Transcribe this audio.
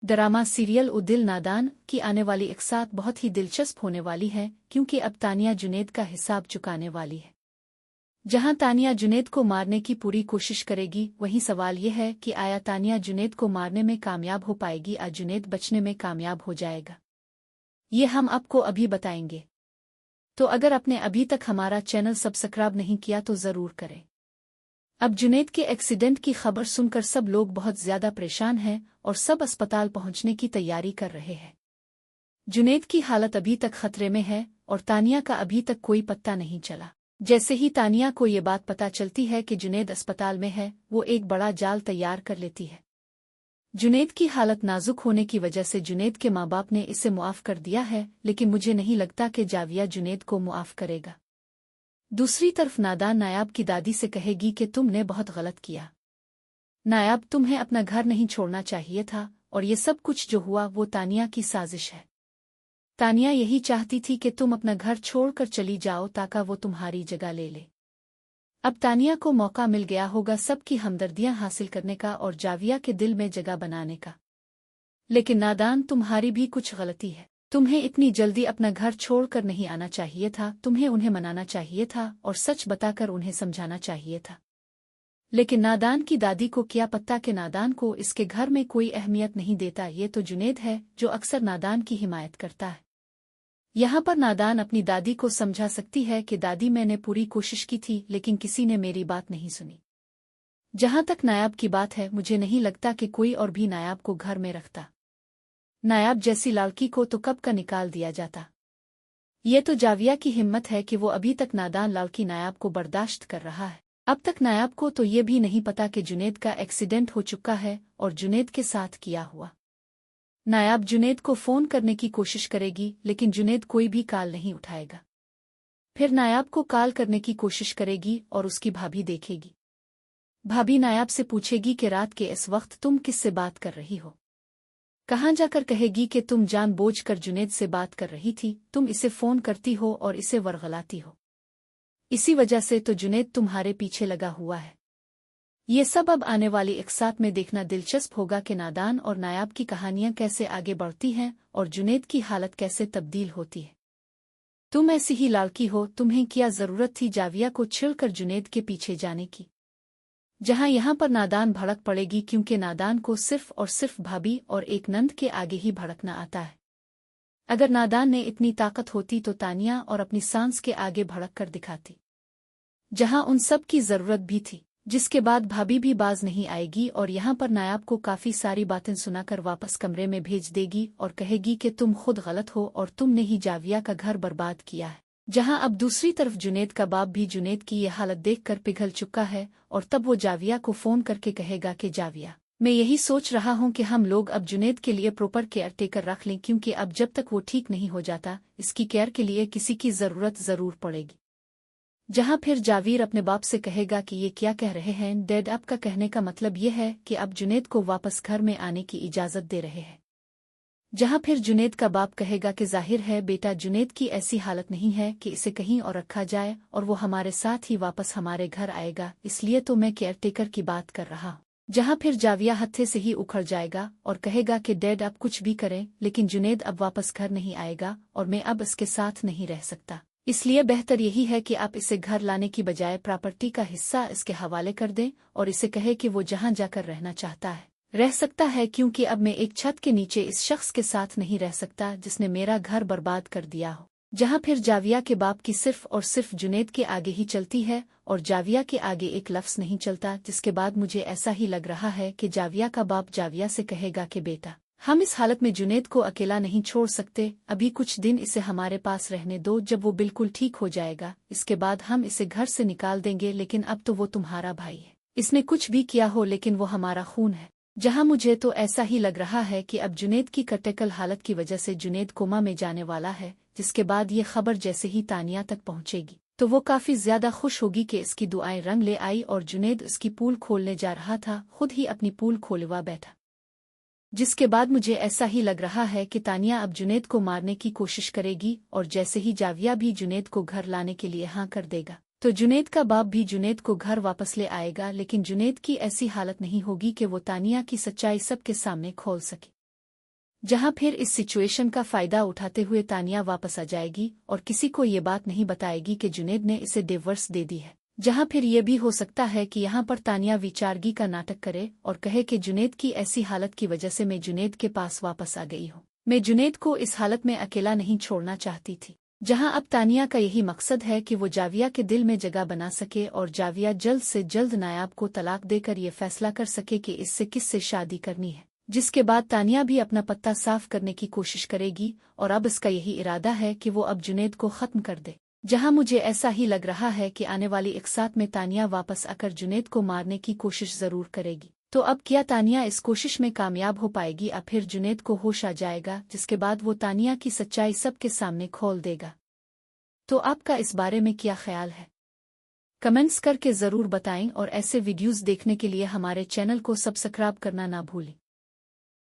Drama serial ओ दिल नादान की आने वाली एक साथ बहुत ही दिलचस्प होने वाली है क्योंकि अब तानिया जुनैद का हिसाब चुकाने वाली है। जहां तानिया जुनैद को मारने की पूरी कोशिश करेगी, वहीं सवाल यह है कि आया तानिया जुनैद को मारने में कामयाब हो पाएगी या जुनैद बचने में कामयाब हो जाएगा। ये हम आपको अभी बताएंगे। तो अगर आपने अभी तक हमारा चैनल सब्सक्राइब नहीं किया तो ज़रूर करें। अब जुनैद के एक्सीडेंट की खबर सुनकर सब लोग बहुत ज्यादा परेशान हैं और सब अस्पताल पहुंचने की तैयारी कर रहे हैं। जुनैद की हालत अभी तक खतरे में है और तानिया का अभी तक कोई पत्ता नहीं चला। जैसे ही तानिया को ये बात पता चलती है कि जुनैद अस्पताल में है, वो एक बड़ा जाल तैयार कर लेती है। जुनैद की हालत नाजुक होने की वजह से जुनैद के माँ बाप ने इसे मुआफ कर दिया है, लेकिन मुझे नहीं लगता कि जाविया जुनैद को मुआफ करेगा। दूसरी तरफ नादान नायाब की दादी से कहेगी कि तुमने बहुत गलत किया। नायाब, तुम्हें अपना घर नहीं छोड़ना चाहिए था और ये सब कुछ जो हुआ वो तानिया की साजिश है। तानिया यही चाहती थी कि तुम अपना घर छोड़कर चली जाओ ताकि वो तुम्हारी जगह ले ले। अब तानिया को मौका मिल गया होगा सबकी हमदर्दियां हासिल करने का और जाविया के दिल में जगह बनाने का। लेकिन नादान, तुम्हारी भी कुछ गलती है। तुम्हें इतनी जल्दी अपना घर छोड़कर नहीं आना चाहिए था। तुम्हें उन्हें मनाना चाहिए था और सच बताकर उन्हें समझाना चाहिए था। लेकिन नादान की दादी को क्या पता कि नादान को इसके घर में कोई अहमियत नहीं देता। ये तो जुनैद है जो अक्सर नादान की हिमायत करता है। यहाँ पर नादान अपनी दादी को समझा सकती है कि दादी, मैंने पूरी कोशिश की थी लेकिन किसी ने मेरी बात नहीं सुनी। जहाँ तक नायाब की बात है, मुझे नहीं लगता कि कोई और भी नायाब को घर में रखता। नायाब जैसी लड़की को तो कब का निकाल दिया जाता। ये तो जाविया की हिम्मत है कि वो अभी तक नादान लड़की नायाब को बर्दाश्त कर रहा है। अब तक नायाब को तो ये भी नहीं पता कि जुनैद का एक्सीडेंट हो चुका है और जुनैद के साथ किया हुआ। नायाब जुनैद को फोन करने की कोशिश करेगी लेकिन जुनैद कोई भी कॉल नहीं उठाएगा। फिर नायाब को कॉल करने की कोशिश करेगी और उसकी भाभी देखेगी। भाभी नायाब से पूछेगी कि रात के इस वक्त तुम किससे बात कर रही हो। कहाँ जाकर कहेगी कि तुम जानबूझकर जुनैद से बात कर रही थी। तुम इसे फोन करती हो और इसे वरगलाती हो। इसी वजह से तो जुनैद तुम्हारे पीछे लगा हुआ है। ये सब अब आने वाली एक साथ में देखना दिलचस्प होगा कि नादान और नायाब की कहानियां कैसे आगे बढ़ती हैं और जुनैद की हालत कैसे तब्दील होती है। तुम ऐसी ही लड़की हो, तुम्हें क्या जरूरत थी जाविया को छिड़कर जुनैद के पीछे जाने की। जहां यहाँ पर नादान भड़क पड़ेगी क्योंकि नादान को सिर्फ और सिर्फ भाभी और एक नंद के आगे ही भड़कना आता है। अगर नादान ने इतनी ताकत होती तो तानिया और अपनी सांस के आगे भड़क कर दिखाती, जहां उन सब की जरूरत भी थी। जिसके बाद भाभी भी बाज नहीं आएगी और यहाँ पर नायाब को काफी सारी बातें सुनाकर वापस कमरे में भेज देगी और कहेगी कि तुम खुद गलत हो और तुमने ही जाविया का घर बर्बाद किया है। जहां अब दूसरी तरफ जुनैद का बाप भी जुनैद की ये हालत देखकर पिघल चुका है और तब वो जाविया को फोन करके कहेगा कि जाविया, मैं यही सोच रहा हूं कि हम लोग अब जुनैद के लिए प्रॉपर केयर टेकर रख लें, क्योंकि अब जब तक वो ठीक नहीं हो जाता इसकी केयर के लिए किसी की जरूरत जरूर पड़ेगी। जहां फिर जावीर अपने बाप से कहेगा कि ये क्या कह रहे हैं डैड, आपका कहने का मतलब ये है कि अब जुनैद को वापस घर में आने की इजाजत दे रहे हैं। जहां फिर जुनैद का बाप कहेगा कि जाहिर है बेटा, जुनैद की ऐसी हालत नहीं है कि इसे कहीं और रखा जाए और वो हमारे साथ ही वापस हमारे घर आएगा, इसलिए तो मैं केयर टेकर की बात कर रहा हूं। जहां फिर जाविया हत्थे से ही उखड़ जाएगा और कहेगा कि डैड, आप कुछ भी करें लेकिन जुनैद अब वापस घर नहीं आएगा और मैं अब इसके साथ नहीं रह सकता, इसलिए बेहतर यही है कि आप इसे घर लाने की बजाय प्रॉपर्टी का हिस्सा इसके हवाले कर दें और इसे कहे कि वो जहां जाकर रहना चाहता है रह सकता है, क्योंकि अब मैं एक छत के नीचे इस शख्स के साथ नहीं रह सकता जिसने मेरा घर बर्बाद कर दिया हो। जहां फिर जाविया के बाप की सिर्फ और सिर्फ जुनैद के आगे ही चलती है और जाविया के आगे एक लफ्ज नहीं चलता। जिसके बाद मुझे ऐसा ही लग रहा है कि जाविया का बाप जाविया से कहेगा कि बेटा, हम इस हालत में जुनैद को अकेला नहीं छोड़ सकते, अभी कुछ दिन इसे हमारे पास रहने दो। जब वो बिल्कुल ठीक हो जाएगा इसके बाद हम इसे घर से निकाल देंगे, लेकिन अब तो वो तुम्हारा भाई है, इसने कुछ भी किया हो लेकिन वो हमारा खून है। जहां मुझे तो ऐसा ही लग रहा है कि अब जुनैद की क्रिटिकल हालत की वजह से जुनैद कोमा में जाने वाला है। जिसके बाद ये खबर जैसे ही तानिया तक पहुंचेगी तो वो काफी ज्यादा खुश होगी कि इसकी दुआएं रंग ले आई और जुनैद उसकी पूल खोलने जा रहा था, खुद ही अपनी पूल खोलवा बैठा। जिसके बाद मुझे ऐसा ही लग रहा है कि तानिया अब जुनैद को मारने की कोशिश करेगी और जैसे ही जाविया भी जुनैद को घर लाने के लिए हाँ कर देगा तो जुनैद का बाप भी जुनैद को घर वापस ले आएगा। लेकिन जुनैद की ऐसी हालत नहीं होगी कि वो तानिया की सच्चाई सबके सामने खोल सके। जहां फिर इस सिचुएशन का फायदा उठाते हुए तानिया वापस आ जाएगी और किसी को ये बात नहीं बताएगी कि जुनेद ने इसे डिवोर्स दे दी है। जहां फिर ये भी हो सकता है कि यहाँ पर तानिया विचारगी का नाटक करे और कहे कि जुनेद की ऐसी हालत की वजह से मैं जुनेद के पास वापस आ गई हूँ, मैं जुनेद को इस हालत में अकेला नहीं छोड़ना चाहती थी। जहां अब तानिया का यही मकसद है कि वो जाविया के दिल में जगह बना सके और जाविया जल्द से जल्द नायाब को तलाक देकर ये फैसला कर सके कि इससे किससे शादी करनी है, जिसके बाद तानिया भी अपना पत्ता साफ करने की कोशिश करेगी और अब इसका यही इरादा है कि वो अब जुनेद को खत्म कर दे। जहां मुझे ऐसा ही लग रहा है कि आने वाली एक साथ में तानिया वापस आकर जुनेद को मारने की कोशिश जरूर करेगी। तो अब क्या तानिया इस कोशिश में कामयाब हो पाएगी या फिर जुनेद को होश आ जाएगा, जिसके बाद वो तानिया की सच्चाई सबके सामने खोल देगा? तो आपका इस बारे में क्या ख्याल है? कमेंट्स करके ज़रूर बताएं और ऐसे वीडियोस देखने के लिए हमारे चैनल को सब्सक्राइब करना ना भूलें।